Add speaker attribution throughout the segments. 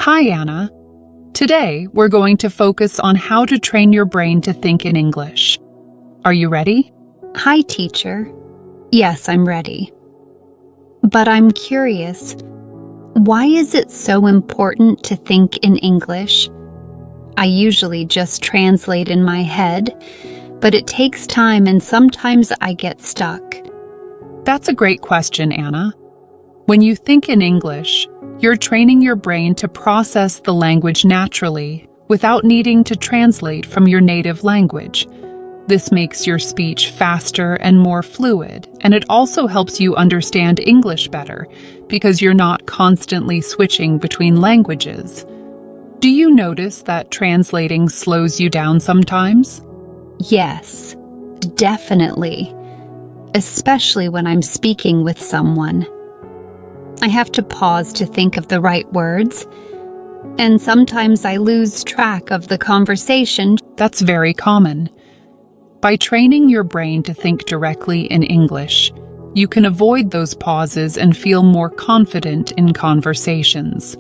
Speaker 1: Hi, Anna. Today, we're going to focus on how to train your brain to think in English. Are you ready?
Speaker 2: Hi, teacher. Yes, I'm ready. But I'm curious, why is it so important to think in English? I usually just translate in my head, but it takes time and sometimes I get stuck.
Speaker 1: That's a great question, Anna. When you think in English, you're training your brain to process the language naturally without needing to translate from your native language. This makes your speech faster and more fluid, and it also helps you understand English better because you're not constantly switching between languages. Do you notice that translating slows you down sometimes?
Speaker 2: Yes, definitely. Especially when I'm speaking with someone. I have to pause to think of the right words, and sometimes I lose track of the conversation.
Speaker 1: That's very common. By training your brain to think directly in English, you can avoid those pauses and feel more confident in conversations.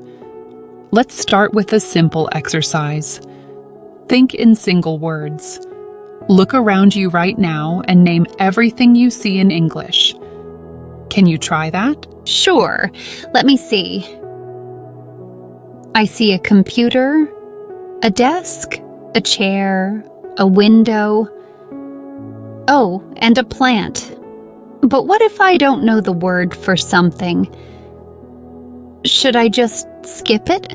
Speaker 1: Let's start with a simple exercise. Think in single words. Look around you right now and name everything you see in English. Can you try that?
Speaker 2: Sure, let me see. I see a computer, a desk, a chair, a window. Oh, and a plant. But what if I don't know the word for something? Should I just skip it?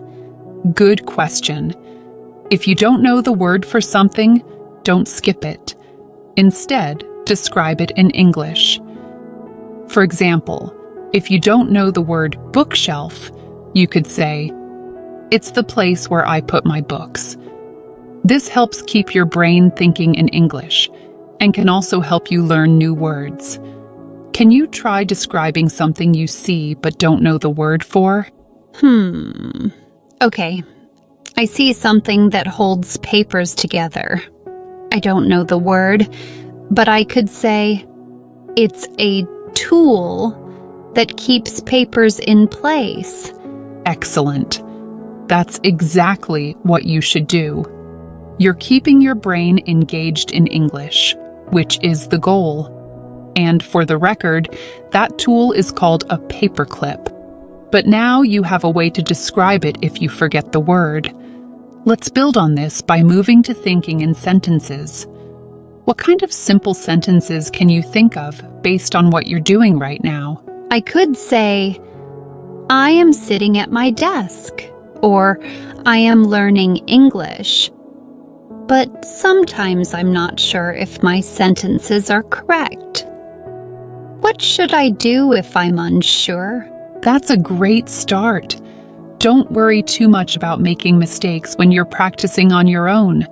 Speaker 1: Good question. If you don't know the word for something, don't skip it. Instead, describe it in English. For example, if you don't know the word bookshelf, you could say, "It's the place where I put my books." This helps keep your brain thinking in English and can also help you learn new words. Can you try describing something you see but don't know the word for?
Speaker 2: Okay. I see something that holds papers together. I don't know the word, but I could say, it's a tool that keeps papers in place.
Speaker 1: Excellent. That's exactly what you should do. You're keeping your brain engaged in English, which is the goal. And for the record, that tool is called a paperclip. But now you have a way to describe it if you forget the word. Let's build on this by moving to thinking in sentences. What kind of simple sentences can you think of based on what you're doing right now?
Speaker 2: I could say, I am sitting at my desk, or I am learning English. But sometimes I'm not sure if my sentences are correct. What should I do if I'm unsure?
Speaker 1: That's a great start. Don't worry too much about making mistakes when you're practicing on your own.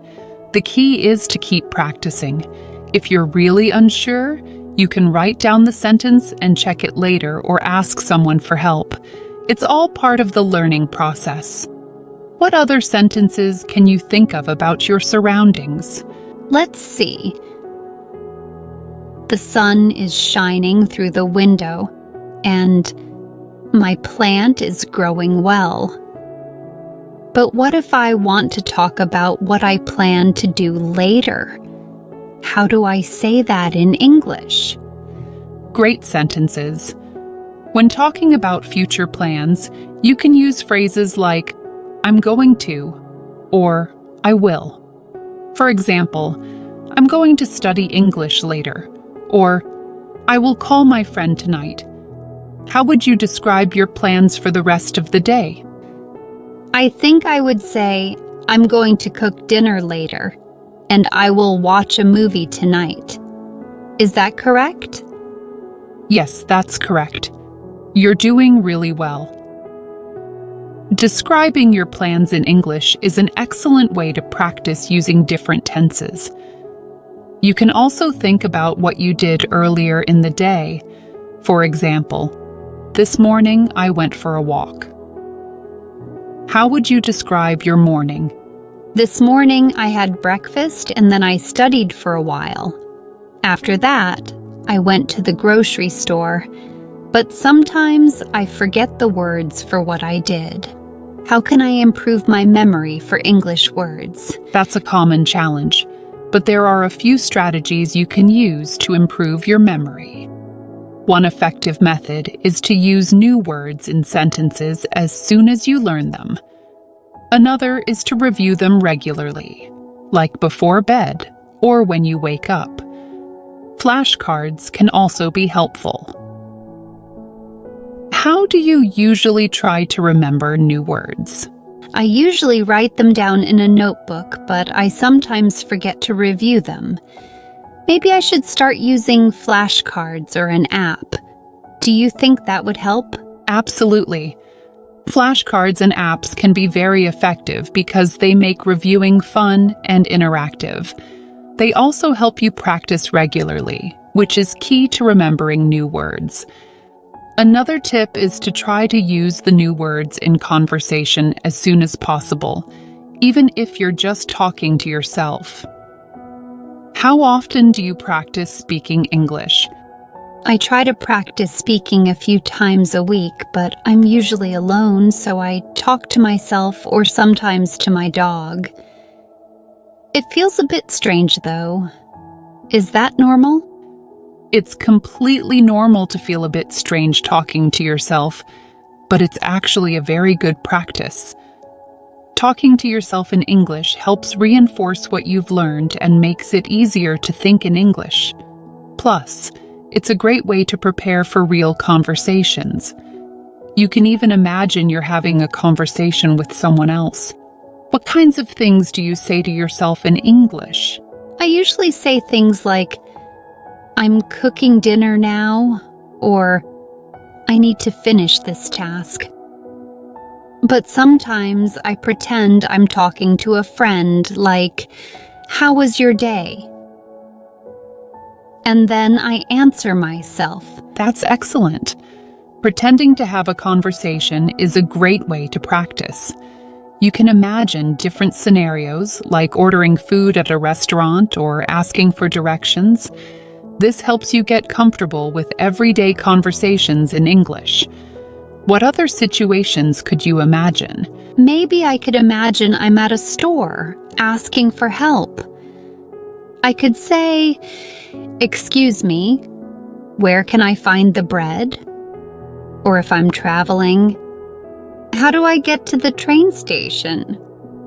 Speaker 1: The key is to keep practicing. If you're really unsure, you can write down the sentence and check it later or ask someone for help. It's all part of the learning process. What other sentences can you think of about your surroundings?
Speaker 2: Let's see. The sun is shining through the window, and my plant is growing well. But what if I want to talk about what I plan to do later? How do I say that in English?
Speaker 1: Great sentences. When talking about future plans, you can use phrases like, "I'm going to," or "I will." For example, "I'm going to study English later," or "I will call my friend tonight." How would you describe your plans for the rest of the day?
Speaker 2: I think I would say, I'm going to cook dinner later, and I will watch a movie tonight. Is that correct?
Speaker 1: Yes, that's correct. You're doing really well. Describing your plans in English is an excellent way to practice using different tenses. You can also think about what you did earlier in the day. For example, "This morning I went for a walk." How would you describe your morning?
Speaker 2: This morning I had breakfast and then I studied for a while. After that, I went to the grocery store, but sometimes I forget the words for what I did. How can I improve my memory for English words?
Speaker 1: That's a common challenge, but there are a few strategies you can use to improve your memory. One effective method is to use new words in sentences as soon as you learn them. Another is to review them regularly, like before bed or when you wake up. Flashcards can also be helpful. How do you usually try to remember new words?
Speaker 2: I usually write them down in a notebook, but I sometimes forget to review them. Maybe I should start using flashcards or an app. Do you think that would help?
Speaker 1: Absolutely. Flashcards and apps can be very effective because they make reviewing fun and interactive. They also help you practice regularly, which is key to remembering new words. Another tip is to try to use the new words in conversation as soon as possible, even if you're just talking to yourself. How often do you practice speaking English?
Speaker 2: I try to practice speaking a few times a week, but I'm usually alone, so I talk to myself or sometimes to my dog. It feels a bit strange, though. Is that normal?
Speaker 1: It's completely normal to feel a bit strange talking to yourself, but it's actually a very good practice. Talking to yourself in English helps reinforce what you've learned and makes it easier to think in English. Plus, it's a great way to prepare for real conversations. You can even imagine you're having a conversation with someone else. What kinds of things do you say to yourself in English?
Speaker 2: I usually say things like, "I'm cooking dinner now," or "I need to finish this task." But sometimes I pretend I'm talking to a friend, like, "How was your day?" And then I answer myself.
Speaker 1: That's excellent. Pretending to have a conversation is a great way to practice. You can imagine different scenarios, like ordering food at a restaurant or asking for directions. This helps you get comfortable with everyday conversations in English. What other situations could you imagine?
Speaker 2: Maybe I could imagine I'm at a store, asking for help. I could say, "Excuse me, where can I find the bread?" Or if I'm traveling, "How do I get to the train station?"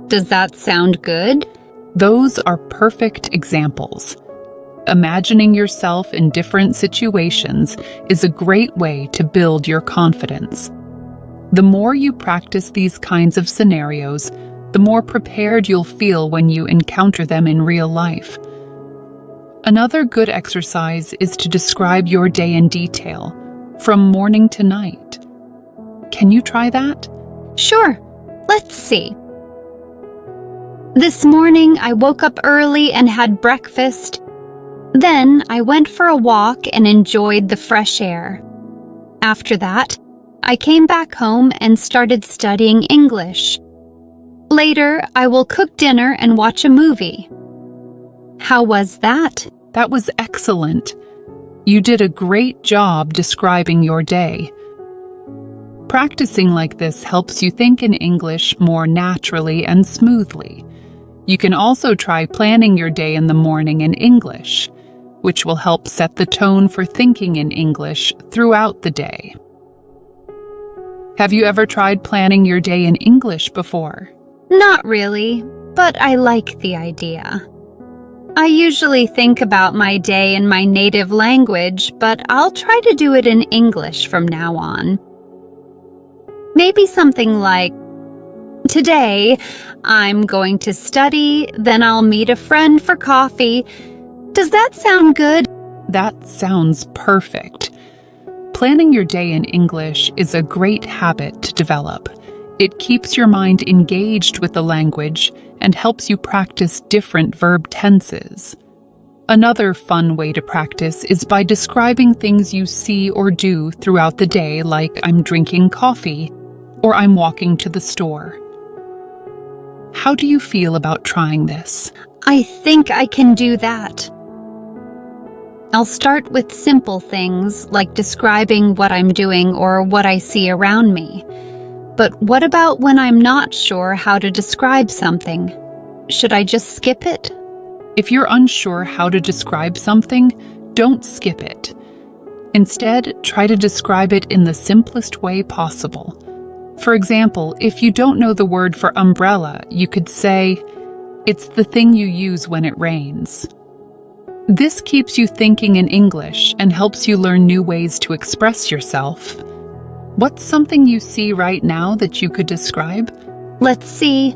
Speaker 2: Does that sound good?
Speaker 1: Those are perfect examples. Imagining yourself in different situations is a great way to build your confidence. The more you practice these kinds of scenarios, the more prepared you'll feel when you encounter them in real life. Another good exercise is to describe your day in detail, from morning to night. Can you try that?
Speaker 2: Sure. Let's see. This morning, I woke up early and had breakfast. Then I went for a walk and enjoyed the fresh air. After that, I came back home and started studying English. Later, I will cook dinner and watch a movie. How was that?
Speaker 1: That was excellent. You did a great job describing your day. Practicing like this helps you think in English more naturally and smoothly. You can also try planning your day in the morning in English, which will help set the tone for thinking in English throughout the day. Have you ever tried planning your day in English before?
Speaker 2: Not really, but I like the idea. I usually think about my day in my native language, but I'll try to do it in English from now on. Maybe something like, "Today, I'm going to study, then I'll meet a friend for coffee." Does that sound good?
Speaker 1: That sounds perfect. Planning your day in English is a great habit to develop. It keeps your mind engaged with the language and helps you practice different verb tenses. Another fun way to practice is by describing things you see or do throughout the day, like "I'm drinking coffee" or "I'm walking to the store." How do you feel about trying this?
Speaker 2: I think I can do that. I'll start with simple things like describing what I'm doing or what I see around me. But what about when I'm not sure how to describe something? Should I just skip it?
Speaker 1: If you're unsure how to describe something, don't skip it. Instead, try to describe it in the simplest way possible. For example, if you don't know the word for umbrella, you could say, "It's the thing you use when it rains." This keeps you thinking in English and helps you learn new ways to express yourself. What's something you see right now that you could describe?
Speaker 2: Let's see.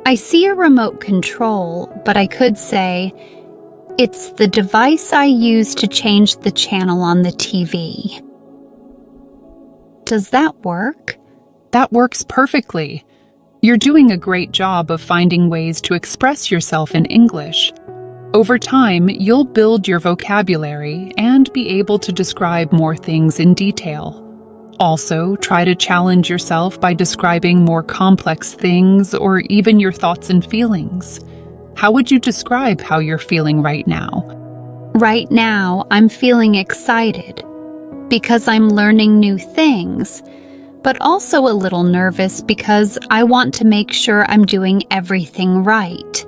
Speaker 2: I see a remote control, but I could say, "It's the device I use to change the channel on the TV." Does that work?
Speaker 1: That works perfectly. You're doing a great job of finding ways to express yourself in English. Over time, you'll build your vocabulary and be able to describe more things in detail. Also, try to challenge yourself by describing more complex things or even your thoughts and feelings. How would you describe how you're feeling right now?
Speaker 2: Right now, I'm feeling excited because I'm learning new things, but also a little nervous because I want to make sure I'm doing everything right.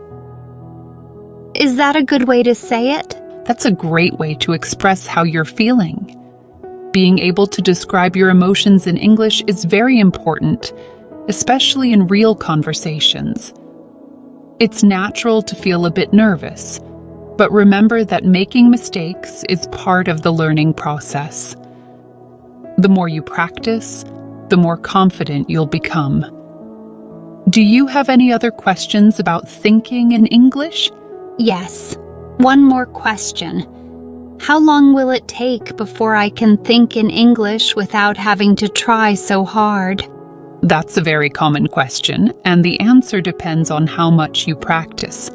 Speaker 2: Is that a good way to say it?
Speaker 1: That's a great way to express how you're feeling. Being able to describe your emotions in English is very important, especially in real conversations. It's natural to feel a bit nervous, but remember that making mistakes is part of the learning process. The more you practice, the more confident you'll become. Do you have any other questions about thinking in English?
Speaker 2: Yes. One more question. How long will it take before I can think in English without having to try so hard?
Speaker 1: That's a very common question, and the answer depends on how much you practice.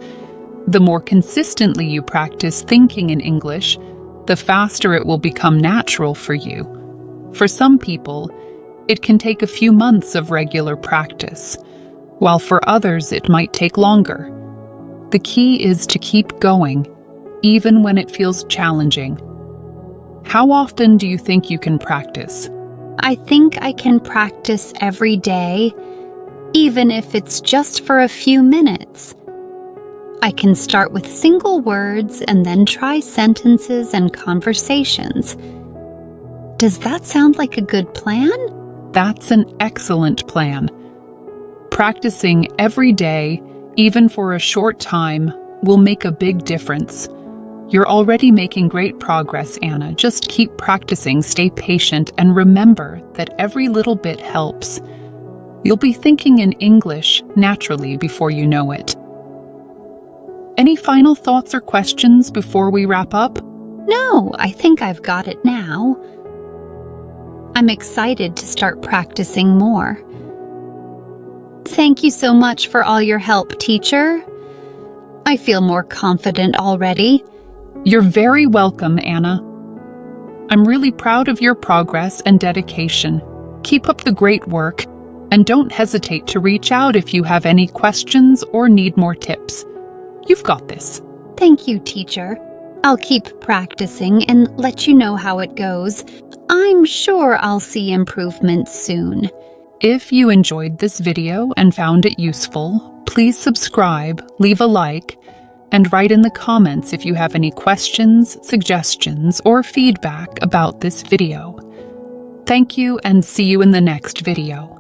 Speaker 1: The more consistently you practice thinking in English, the faster it will become natural for you. For some people, it can take a few months of regular practice, while for others it might take longer. The key is to keep going, even when it feels challenging. How often do you think you can practice?
Speaker 2: I think I can practice every day, even if it's just for a few minutes. I can start with single words and then try sentences and conversations. Does that sound like a good plan?
Speaker 1: That's an excellent plan. Practicing every day, even for a short time, will make a big difference. You're already making great progress, Anna. Just keep practicing, stay patient, and remember that every little bit helps. You'll be thinking in English naturally before you know it. Any final thoughts or questions before we wrap up?
Speaker 2: No, I think I've got it now. I'm excited to start practicing more. Thank you so much for all your help, teacher. I feel more confident already.
Speaker 1: You're very welcome, Anna. I'm really proud of your progress and dedication. Keep up the great work, and don't hesitate to reach out if you have any questions or need more tips. You've got this.
Speaker 2: Thank you, teacher. I'll keep practicing and let you know how it goes. I'm sure I'll see improvements soon.
Speaker 1: If you enjoyed this video and found it useful, please subscribe, leave a like, and write in the comments if you have any questions, suggestions, or feedback about this video. Thank you, and see you in the next video.